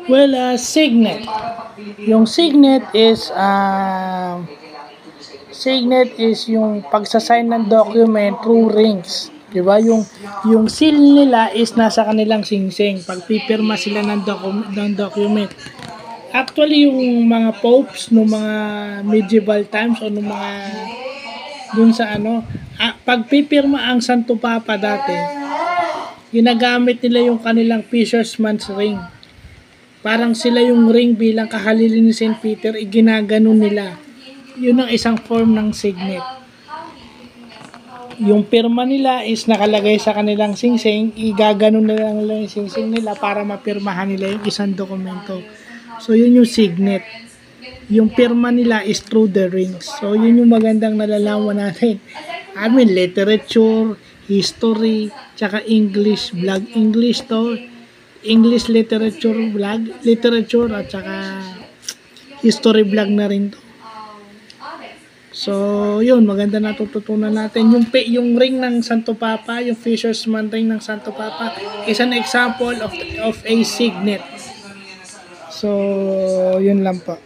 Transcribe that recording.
Well, signet. Yung signet is yung pagsasign ng document through rings. Diba? Yung seal nila is nasa kanilang singsing. Pag pipirma sila ng document. Actually, yung mga popes no mga medieval times o no mga dun sa pag pipirma ang Santo Papa dati, ginagamit nila yung kanilang fisherman's ring. Parang sila yung ring bilang kahalili ni St. Peter, iginaganon nila. Yun ang isang form ng signet. Yung pirma nila is nakalagay sa kanilang singsing, igaganon nila yung singsing nila para mapirmahan nila yung isang dokumento. So, yun yung signet. Yung pirma nila is through the rings. So, yun yung magandang nalalaman natin. Literature, history, tsaka English vlog. English literature, at tsaka history vlog na rin to. So, yun, maganda natututunan natin. Yung ring ng Santo Papa, yung fisherman ring ng Santo Papa, is an example of a signet. So, yun lang po.